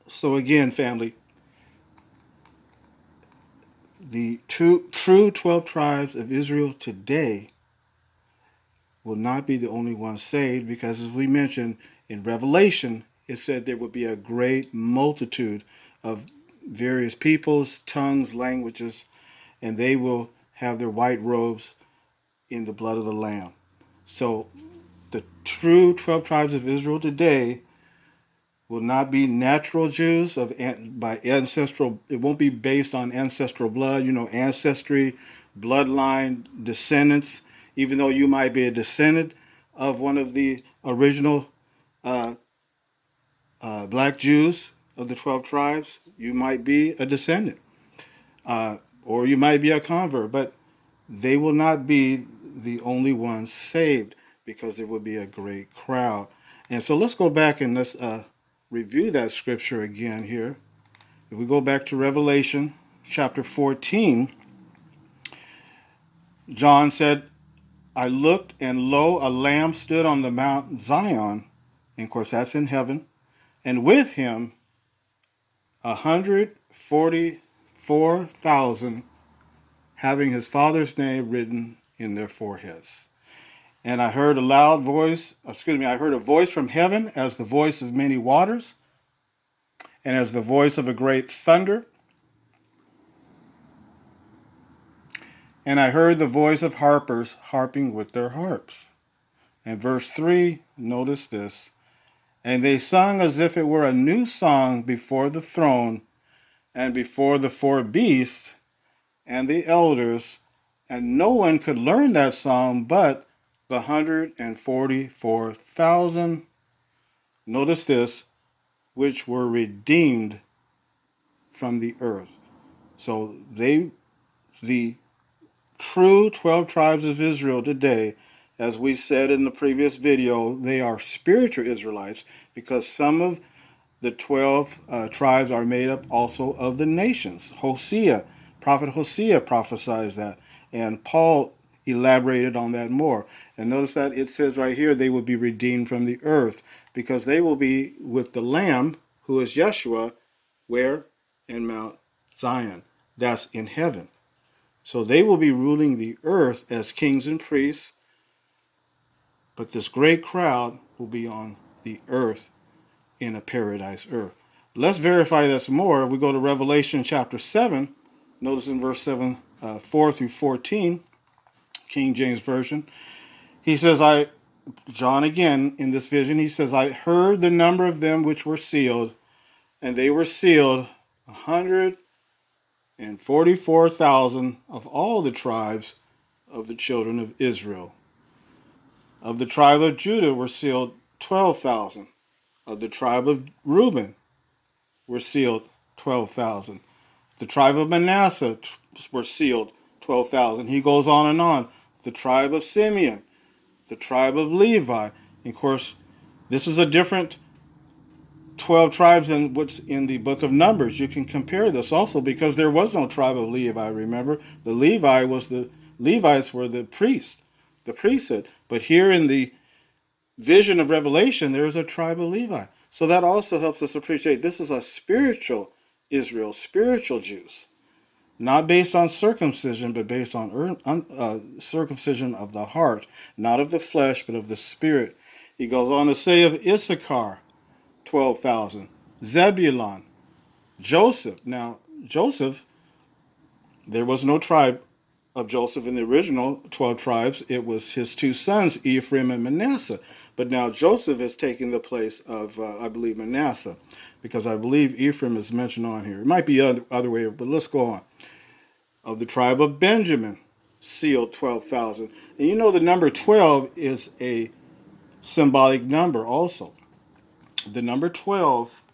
So again, family, the true 12 tribes of Israel today will not be the only ones saved, because as we mentioned in Revelation, it said there will be a great multitude of various peoples, tongues, languages, and they will have their white robes in the blood of the Lamb. So the true 12 tribes of Israel today will not be natural Jews by ancestral. It won't be based on ancestral blood, ancestry, bloodline, descendants. Even though you might be a descendant of one of the original uh, black Jews of the 12 tribes, you might be a descendant, or you might be a convert, but they will not be the only ones saved, because there will be a great crowd. And so let's go back and let's review that scripture again here. If we go back to Revelation chapter 14, John said, I looked, and lo, a lamb stood on the Mount Zion, and of course that's in heaven, and with him 144,000, having his Father's name written in their foreheads. And I heard a voice from heaven as the voice of many waters, and as the voice of a great thunder. And I heard the voice of harpers harping with their harps. And verse 3, notice this. And they sung as if it were a new song before the throne and before the four beasts and the elders. And no one could learn that song but the 144,000, notice this, which were redeemed from the earth. So the true 12 tribes of Israel today, as we said in the previous video, they are spiritual Israelites, because some of the 12 tribes are made up also of the nations. Prophet Hosea prophesied that, and Paul elaborated on that more. And notice that it says right here, they will be redeemed from the earth, because they will be with the Lamb, who is Yeshua, where? In Mount Zion. That's in heaven. So they will be ruling the earth as kings and priests, but this great crowd will be on the earth in a paradise earth. Let's verify this more. We go to Revelation chapter 7. Notice in verse 7, 4 through 14, King James Version. He says, John again in this vision, he says, I heard the number of them which were sealed, and they were sealed 144,000 of all the tribes of the children of Israel. Of the tribe of Judah were sealed 12,000. Of the tribe of Reuben were sealed 12,000. The tribe of Manasseh were sealed 12,000. He goes on and on. The tribe of Simeon, the tribe of Levi. And of course, this is a different 12 tribes than what's in the book of Numbers. You can compare this also, because there was no tribe of Levi, remember? The Levites were the priests, the priesthood. But here in the vision of Revelation, there is a tribe of Levi. So that also helps us appreciate this is a spiritual Israel, spiritual Jews. Not based on circumcision, but based on circumcision of the heart, not of the flesh, but of the spirit. He goes on to say of Issachar, 12,000. Zebulun, Joseph. Now, Joseph, there was no tribe of Joseph in the original 12 tribes. It was his two sons, Ephraim and Manasseh. But now Joseph is taking the place of, I believe, Manasseh, because I believe Ephraim is mentioned on here. It might be other way, but let's go on. Of the tribe of Benjamin, sealed 12,000. And you know the number 12 is a symbolic number also. The number 12,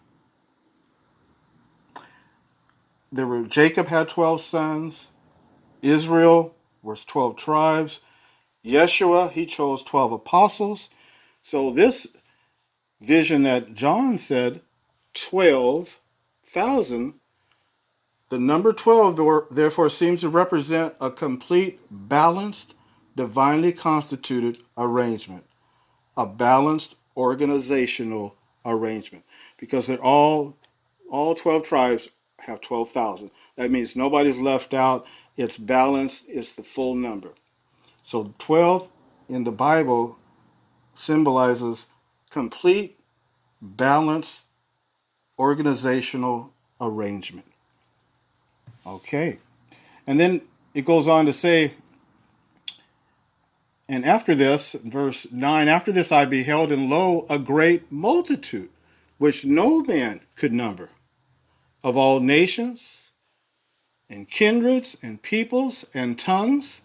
Jacob had 12 sons. Israel was 12 tribes. Yeshua, he chose 12 apostles. So this vision that John said, 12,000, the number 12 therefore seems to represent a complete, balanced, divinely constituted arrangement. A balanced organizational arrangement. Because they're all All 12 tribes have 12,000. That means nobody's left out. It's balanced. It's the full number. So 12 in the Bible symbolizes complete, balanced, organizational arrangement. Okay. And then it goes on to say, and after this, verse 9, after this I beheld, and lo, a great multitude, which no man could number, of all nations, and kindreds, and peoples, and tongues,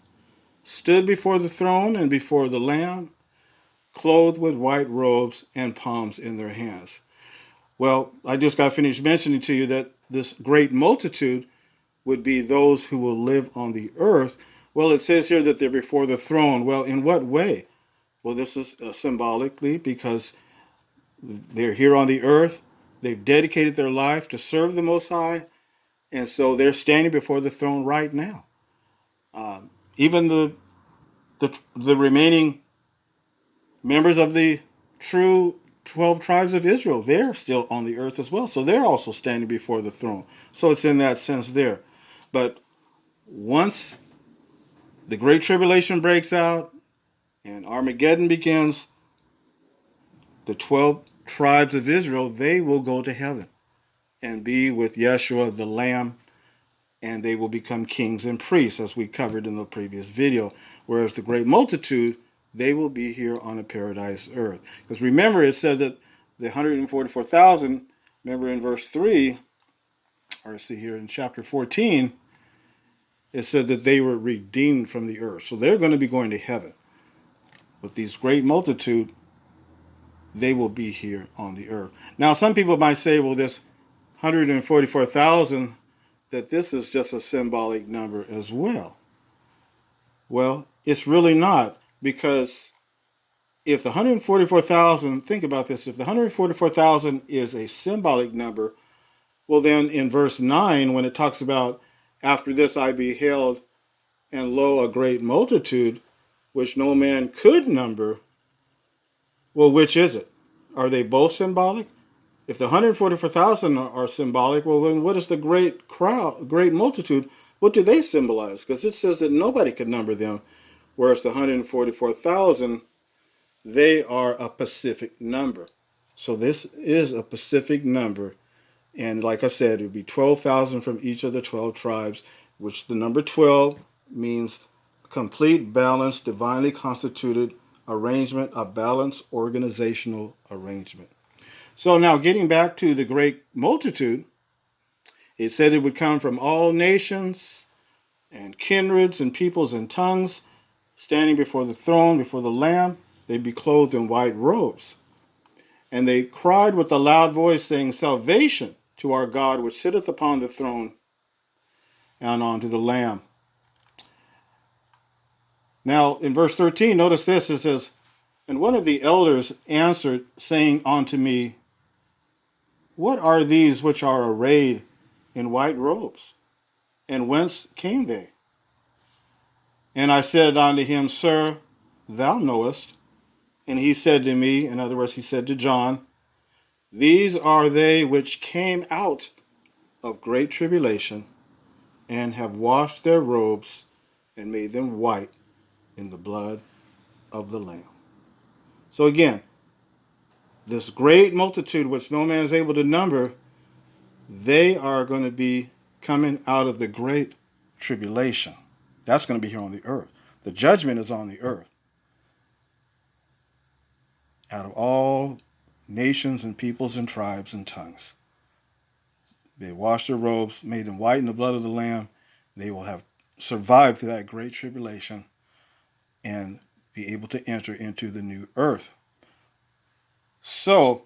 stood before the throne and before the Lamb, clothed with white robes and palms in their hands. Well, I just got finished mentioning to you that this great multitude would be those who will live on the earth. Well, it says here that they're before the throne. Well, in what way? Well, this is symbolically because they're here on the earth. They've dedicated their life to serve the Most High, and so they're standing before the throne right now. Even the remaining members of the true 12 tribes of Israel, they're still on the earth as well. So they're also standing before the throne. So it's in that sense there. But once the Great Tribulation breaks out and Armageddon begins, the 12 tribes of Israel, they will go to heaven and be with Yeshua, the Lamb, and they will become kings and priests, as we covered in the previous video. Whereas the great multitude, they will be here on a paradise earth. Because remember, it said that the 144,000, remember in verse 3, or see here in chapter 14, it said that they were redeemed from the earth. So they're going to be going to heaven. With these great multitude, they will be here on the earth. Now, some people might say, well, this 144,000, that this is just a symbolic number as well. Well, it's really not, because if the 144,000, think about this, if the 144,000 is a symbolic number, well then in verse 9, when it talks about, after this I beheld, and lo, a great multitude, which no man could number, well, which is it? Are they both symbolic? If the 144,000 are symbolic, well, then what is the great crowd, great multitude? What do they symbolize? Because it says that nobody could number them, whereas the 144,000, they are a specific number. So this is a specific number, and like I said, it would be 12,000 from each of the 12 tribes, which the number 12 means complete, balanced, divinely constituted arrangement, a balanced organizational arrangement. So now getting back to the great multitude, it said it would come from all nations and kindreds and peoples and tongues, standing before the throne, before the Lamb. They'd be clothed in white robes. And they cried with a loud voice, saying, Salvation to our God, which sitteth upon the throne, and unto the Lamb. Now, in verse 13, notice this, it says, And one of the elders answered, saying unto me, What are these which are arrayed in white robes? And whence came they? And I said unto him, Sir, thou knowest. And he said to me, in other words, he said to John, These are they which came out of great tribulation, and have washed their robes, and made them white in the blood of the Lamb. So again, this great multitude, which no man is able to number, they are going to be coming out of the great tribulation. That's going to be here on the earth. The judgment is on the earth. Out of all nations and peoples and tribes and tongues. They washed their robes, made them white in the blood of the Lamb. They will have survived through that great tribulation and be able to enter into the new earth. So,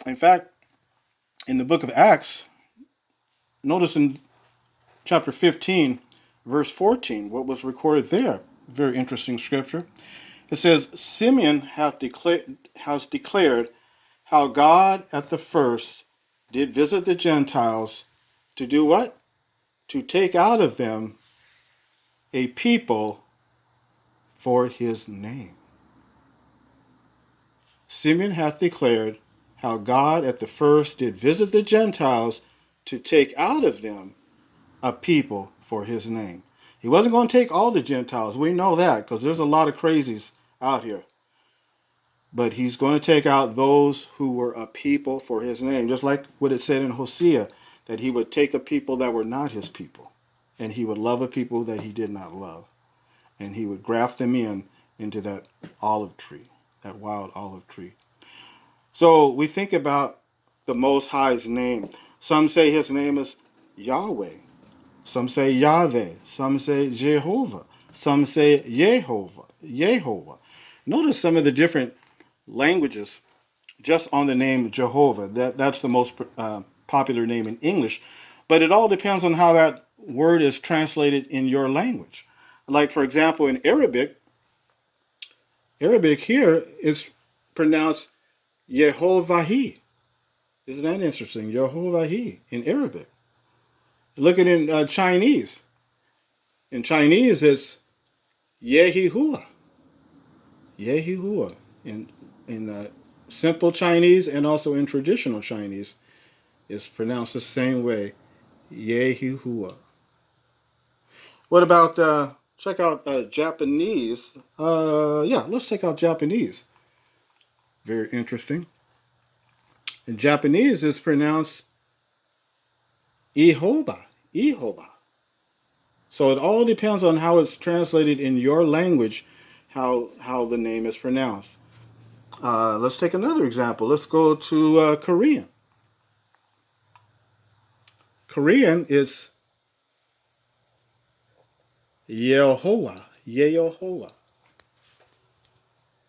in fact, in the book of Acts, notice in chapter 15, verse 14, what was recorded there. Very interesting scripture. It says, Simeon has declared how God at the first did visit the Gentiles to do what? To take out of them a people for his name. Simeon hath declared how God at the first did visit the Gentiles to take out of them a people for his name. He wasn't going to take all the Gentiles. We know that because there's a lot of crazies out here. But he's going to take out those who were a people for his name. Just like what it said in Hosea, that he would take a people that were not his people. And he would love a people that he did not love. And he would graft them into that olive tree, that wild olive tree. So we think about the Most High's name. Some say his name is Yahweh. Some say Yahweh. Some say Jehovah. Some say Yehovah. Notice some of the different languages just on the name Jehovah. That's the most popular name in English. But it all depends on how that word is translated in your language. Like, for example, in Arabic here is pronounced Yehovahi. Isn't that interesting? Yehovahi in Arabic. Look at it in Chinese. In Chinese, it's Yehihua. Yehihua. In simple Chinese and also in traditional Chinese, it's pronounced the same way. Yehihua. What about check out Japanese? Yeah, let's check out Japanese. Very interesting. In Japanese, it's pronounced Ihoba. Ihoba. So it all depends on how it's translated in your language, how the name is pronounced. Let's take another example. Let's go to Korean. Korean is Yehoah. Yehoah.